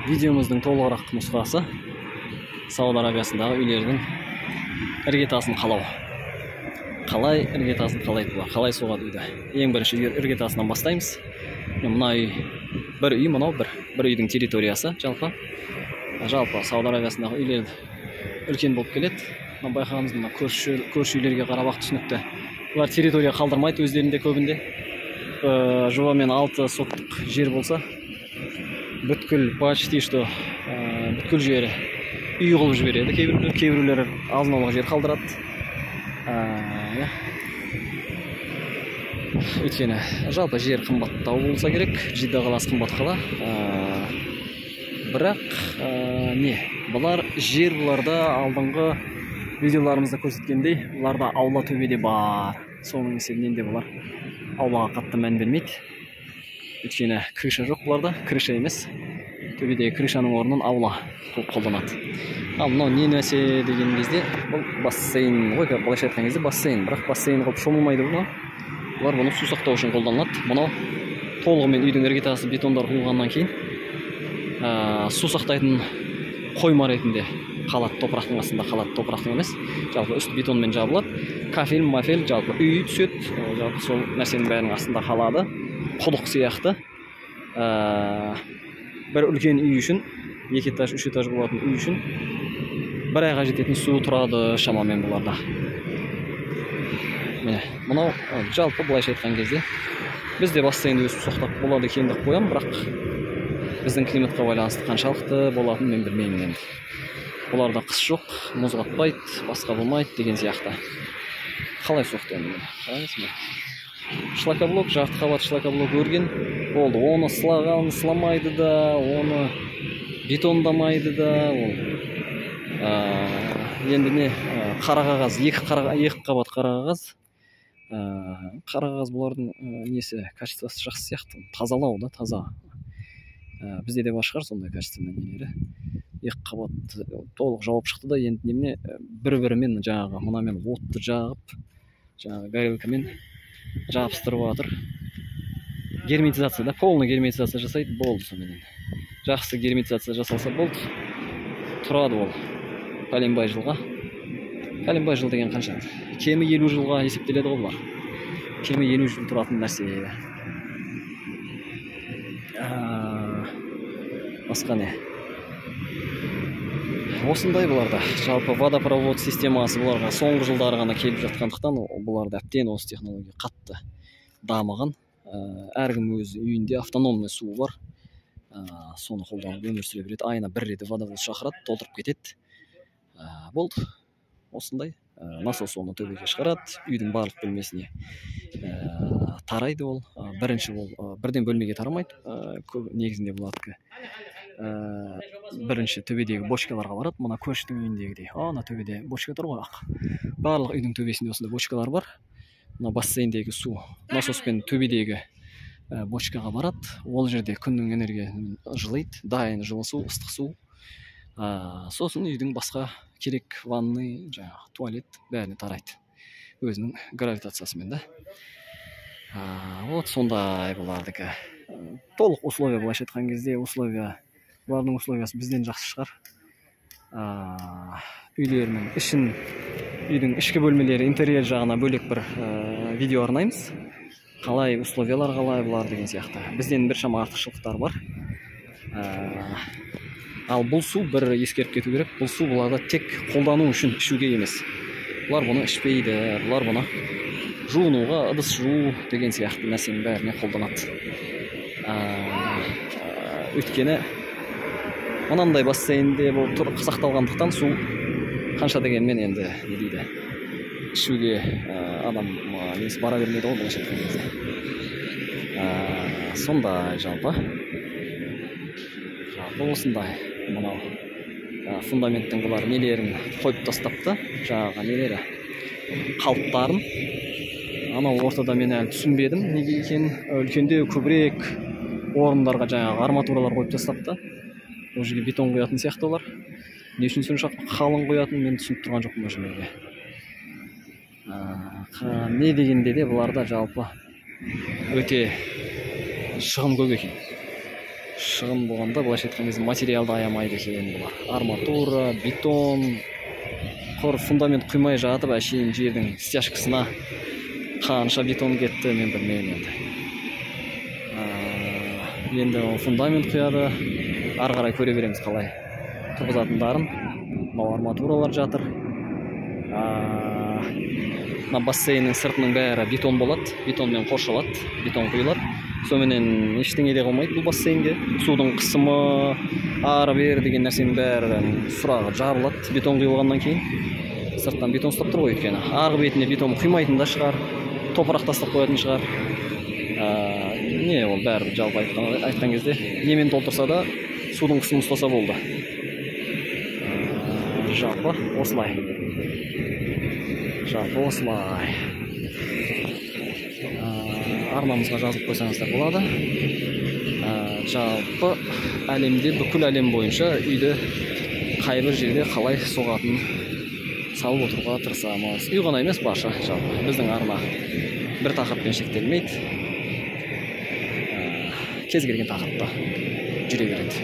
Видеомыздың толығырақ нұсқасы Сауд Арабиясындағы үйлердің іргетасын қалау. Қалай іргетасын қалайды, қалай соғады үйді. Ең бірінші іргетасынан бастаймыз. Мына үй, бір үй, мынау бір үйдің территориясы жалпы. Сауд Арабиясындағы үйлер үлкен болып келеді. Байқағанымыз мына көрші үйлерге қарап түсінікті. Бұлар территория қалдырмайды өздерінде көбінде. Жобамен 6 соттық жер болса, бүткіл почти что бүткіл жері үй қылып жібереді. Кейбіреулер азын аулақ жер қалдырады. Өйткені жалпы жер қымбаттау болса керек. Жидда қаласы қымбат қала. Бірақ бұлар жер, бұларда алдыңғы видеоларымызда көрсеткендей, бұларда аула төбеде бар. Соның есебінен де бұлар аулаға қатты мән бермейді. Өйткені крыша жоқ бұларда, крыша емес. Төбедегі крышаның орнын аула қолданады. Ал мынау не нәрсе деген кезде, бұл бассейн ғой, былайша айтқан кезде бассейн. Бірақ бассейн қылып шомылмайды бұны. Бұлар бұны су сақтау үшін қолданады. Мынау толығымен үйдің іргетасы бетондар құйылғаннан кейін су сақтайтын қойма ретінде қалады, топырақтың астында қалады, топырақтың емес. Жалпы үсті бетонмен жабылады. Кафель, мафель, жалпы үй түседі. Жалпы сол нәрсенің бәрінің астында қалады. Құдық сияқты. Бір үлкен үй үшін, 2 этаж, 3 этаж болатын үй үшін бір айға жететін су тұрады шамамен бұларда. Міне, мынау жалпы былайша айтқан кезде бізде бассейнде су сақтап болады екен деп қоямын, бірақ біздің климатқа байланысты қаншалықты болатын мен білмеймін енді. Бұларда қыс жоқ, мұз қатпайды, басқа болмайды деген сияқты. Қалай соқты енді? Шлакоблок, жарты қабат шлакоблок өрген болды. Оны сылаған, сыламайды да, оны бетондамайды да. Енді не қара қағаз, екі қабат қара қағаз. Қара қағаз бұлардың несі, качествосы жақсы сияқты. Тазалау да, таза. Бізде де бар шығар сондай качественный нелері. Екі қабат толық жауап шықты да, енді немене бір-бірімен жаңағы мынамен отты жағып, жаңағы горелкамен жабыстырып жатыр. Герметизация да, полный герметизация жасайды, болды сонымен. Жақсы герметизация жасалса болды. Тұрады ол пәленбай жылға. Пәленбай жыл деген қанша? Кемі 50 жылға есептеледі ғой бұлар. Кемі 50 жыл тұратын нәрсе. Басқа не? Осындай бұларда. Жалпы водопровод системасы бұларға соңғы жылдары ғана келіп жатқандықтан, бұларда әптен осы технология қатты дамыған. Әркім өз үйінде автономный суы бар. Соны қолданып өмір сүре береді. Айына бір рет водовоз шақырады, толтырып кетеді. Болды. Осындай. Насос оны төбеге шығарады, үйдің барлық бөлмесіне тарайды ол. Бірінші ол бірден бөлмеге тарамайды. Негізінде бұлардікі бірінші төбедегі бочкаларға барады. Мына көршінің үйіндегідей. Ана төбеде бочка тұр ғой ақ. Барлық үйдің төбесінде осындай бочкалар бар. Мына бассейндегі су насоспен төбедегі бочкаға барады. Ол жерде күннің энергиясын жылайды. Дайын жылы су, ыстық су. Сосын үйдің басқа керек ванны, жаңағы туалет бәріне тарайды. Өзінің гравитациясымен да. Вот сондай бұлардікі. Толық условия былайша айтқан кезде бұлардың условиясы бізден жақсы шығар. Үйлерінің ішін, үйдің ішкі бөлмелері, интерьер жағына бөлек бір видео арнаймыз. Қалай условиялар қалай бұлар деген сияқты. Бізден бір шама артықшылықтар бар. Ал бұл су бір ескеріп кету керек. Бұл су бұларда тек қолдану үшін, ішуге емес. Бұлар бұны ішпейді. Бұлар бұны жуынуға, ыдыс жуу деген сияқты нәрсенің бәріне қолданады. Өйткені мынандай бассейнде бұл сақталғандықтан су қанша дегенмен енді не дейді, ішуге адам несі бара бермейді ғой былайша айтқан кезде. Сондай жалпы осындай мынау фундаменттің бұлар нелерін қойып тастапты, жаңағы нелері қалыптарын. Анау ортада мен әлі түсінбедім неге екен. Үлкенде көбірек орындарға жаңағы арматуралар қойып тастапты. Ол жерге бетон қоятын сияқты олар. Не үшін сонша қалың қоятын мен түсініп тұрған жоқпын ол жерге. Не дегенде де бұларда жалпы өте шығын көп екен. шығын болғанда, былайша айтқан кезде материалды аямайды екен бұлар. Арматура, бетон, құр фундамент құймай жатып, әшейін жердің стяжкасына қанша бетон кетті, мен білмеймін енді. Енді фундамент құяды, ары қарай көре береміз қалай тұрғызатындарын. Мынау арматуралар жатыр. Мына бассейннің сыртының бәрі бетон болады, бетонмен қоршалады, бетон құйылады. Сонымен ештеңе де қалмайды бұл бассейнге. Судың қысымы, ары бері деген нәрсенің бәрі сұрағы жабылады бетон құйылғаннан кейін. Сырттан бетон ұстап тұр ғой өйткені. Арғы бетіне бетон құймайтын да шығар, топырақ тастап қоятын шығар. Не ол бәрі жалпы айтқан кезде немен толтырса да судың қысымын ұстаса болды. Жалпы осылай. Арнамызға жазып қойсаңыздар болады. Жалпы әлемде, бүкіл әлем бойынша үйді қайбір жерде қалай соғатын салып отыруға тырысамыз. Үй ғана емес, барша жалпы. Біздің арна бір тақырыппен шектелмейді. Кез келген тақырыпта жүре береді.